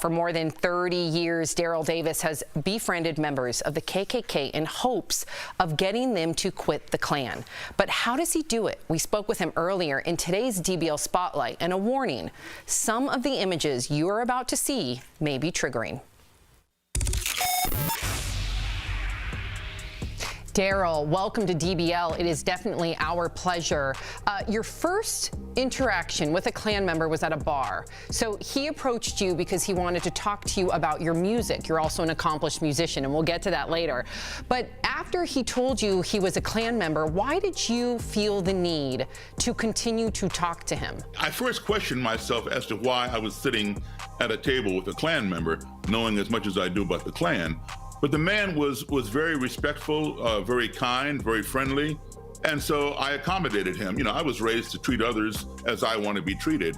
For more than 30 years, Daryl Davis has befriended members of the KKK in hopes of getting them to quit the Klan. But how does he do it? We spoke with him earlier in today's DBL Spotlight, and a warning: some of the images you are about to see may be triggering. Daryl, welcome to DBL. It is definitely our pleasure. Your first interaction with a Klan member was at a bar. So he approached you because he wanted to talk to you about your music. You're also an accomplished musician, and we'll get to that later. But after he told you he was a Klan member, why did you feel the need to continue to talk to him? I first questioned myself as to why I was sitting at a table with a Klan member, knowing as much as I do about the Klan. But the man was very respectful, very kind, very friendly. And so I accommodated him. You know, I was raised to treat others as I want to be treated.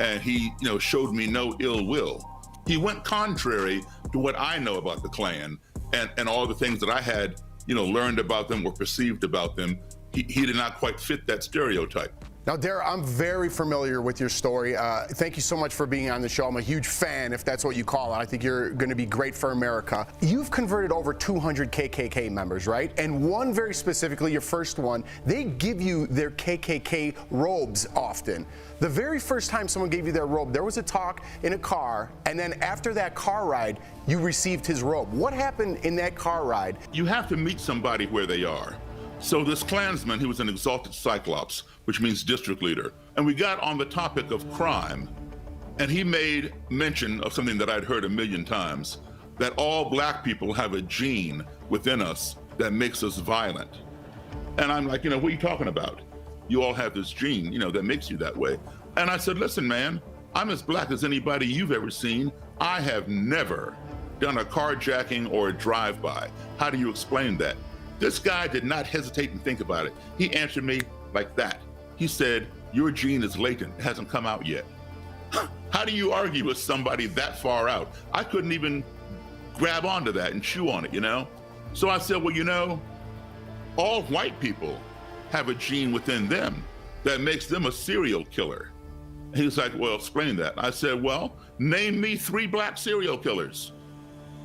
And he, showed me no ill will. He went contrary to what I know about the Klan and all the things that I had, learned about them or perceived about them. He did not quite fit that stereotype. Now, Daryl, I'm very familiar with your story. Thank you so much for being on the show. I'm a huge fan, if that's what you call it. I think you're going to be great for America. You've converted over 200 KKK members, right? And one very specifically, your first one, they give you their KKK robes often. The very first time someone gave you their robe, there was a talk in a car, and then after that car ride, you received his robe. What happened in that car ride? You have to meet somebody where they are. So this Klansman, he was an exalted Cyclops, which means district leader. And we got on the topic of crime, and he made mention of something that I'd heard a million times, that all black people have a gene within us that makes us violent. And I'm like, what are you talking about? You all have this gene, that makes you that way. And I said, listen, man, I'm as black as anybody you've ever seen. I have never done a carjacking or a drive-by. How do you explain that? This guy did not hesitate and think about it. He answered me like that. He said, your gene is latent, it hasn't come out yet. How do you argue with somebody that far out? I couldn't even grab onto that and chew on it, So I said, well, all white people have a gene within them that makes them a serial killer. He was like, well, explain that. I said, well, name me 3 black serial killers.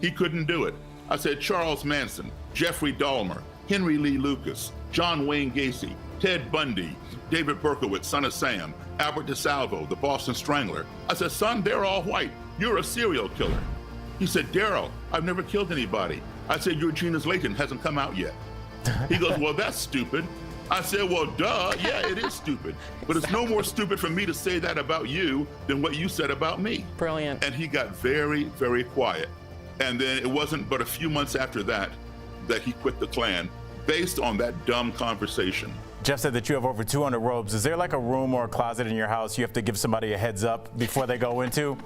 He couldn't do it. I said, Charles Manson, Jeffrey Dahmer, Henry Lee Lucas, John Wayne Gacy, Ted Bundy, David Berkowitz, son of Sam, Albert DeSalvo, the Boston Strangler. I said, son, they're all white. You're a serial killer. He said, Daryl, I've never killed anybody. I said, your gene is latent, hasn't come out yet. He goes, well, that's stupid. I said, well, duh, yeah, it is stupid. But it's no more stupid for me to say that about you than what you said about me. Brilliant. And he got very, very quiet. And then it wasn't but a few months after that he quit the Klan based on that dumb conversation. Jeff said that you have over 200 robes. Is there like a room or a closet in your house you have to give somebody a heads up before they go into?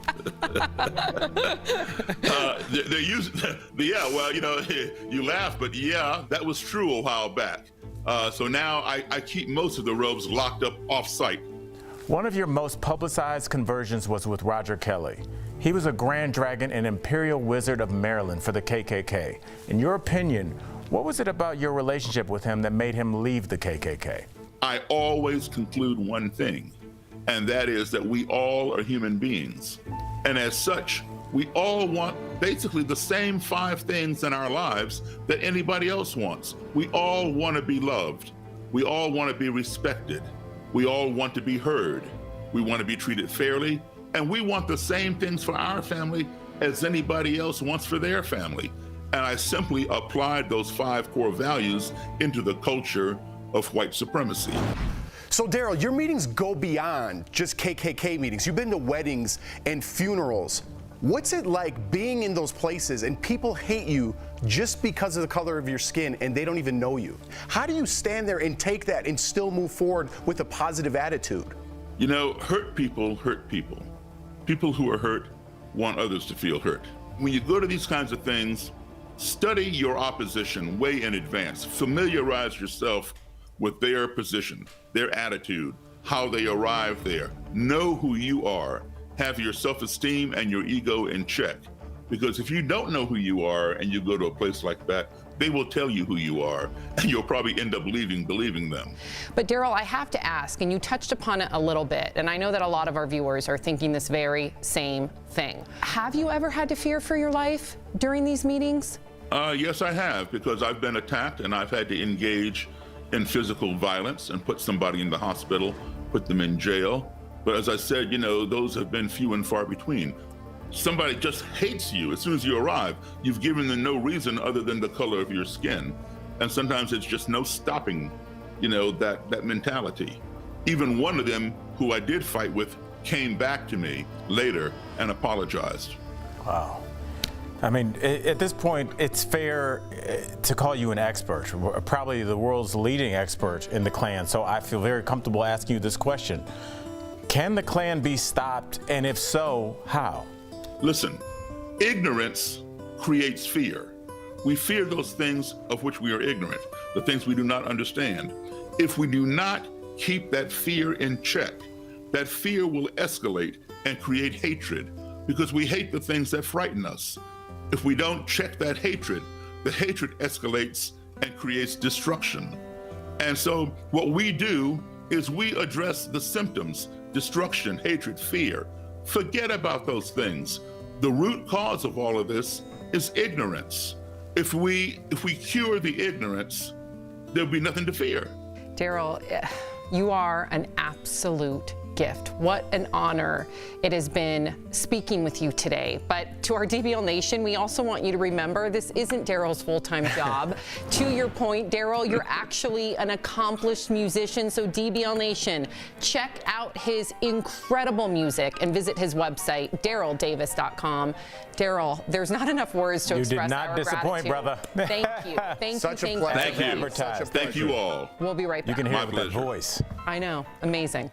They're using, yeah, well, you laugh, but yeah, that was true a while back. So now I keep most of the robes locked up off-site. One of your most publicized conversions was with Roger Kelly. He was a Grand Dragon and Imperial Wizard of Maryland for the KKK. In your opinion, what was it about your relationship with him that made him leave the KKK? I always conclude one thing, and that is that we all are human beings. And as such, we all want basically the same 5 things in our lives that anybody else wants. We all want to be loved. We all want to be respected. We all want to be heard. We want to be treated fairly. And we want the same things for our family as anybody else wants for their family. And I simply applied those 5 core values into the culture of white supremacy. So, Daryl, your meetings go beyond just KKK meetings. You've been to weddings and funerals. What's it like being in those places and people hate you just because of the color of your skin and they don't even know you? How do you stand there and take that and still move forward with a positive attitude? Hurt people hurt people. People who are hurt want others to feel hurt. When you go to these kinds of things, study your opposition way in advance. Familiarize yourself with their position, their attitude, how they arrive there. Know who you are. Have your self-esteem and your ego in check. Because if you don't know who you are and you go to a place like that, they will tell you who you are, and you'll probably end up believing them. But Daryl, I have to ask, and you touched upon it a little bit, and I know that a lot of our viewers are thinking this very same thing. Have you ever had to fear for your life during these meetings? Yes, I have, because I've been attacked and I've had to engage in physical violence and put somebody in the hospital, put them in jail. But as I said, you know, those have been few and far between. Somebody just hates you as soon as you arrive. You've given them no reason other than the color of your skin. And sometimes it's just no stopping, you know, that mentality. Even one of them who I did fight with came back to me later and apologized. Wow. I mean, at this point, it's fair to call you an expert, probably the world's leading expert in the Klan. So I feel very comfortable asking you this question. Can the Klan be stopped? And if so, how? Listen, ignorance creates fear. We fear those things of which we are ignorant, the things we do not understand. If we do not keep that fear in check, that fear will escalate and create hatred because we hate the things that frighten us. If we don't check that hatred, the hatred escalates and creates destruction. And so what we do is we address the symptoms, destruction, hatred, fear. Forget about those things. The root cause of all of this is ignorance. If we cure the ignorance, there'll be nothing to fear. Daryl, you are an absolute gift. What an honor it has been speaking with you today. But to our DBL Nation, we also want you to remember this isn't Daryl's full-time job. To your point, Daryl, you're actually an accomplished musician. So DBL Nation, check out his incredible music and visit his website, daryldavis.com. Daryl, there's not enough words to express our gratitude. You did not disappoint, brother. Thank you. Thank Such you. a pleasure. Thank you. Such a Thank you all. We'll be right back. You can hear My it with that pleasure. voice. I know. Amazing.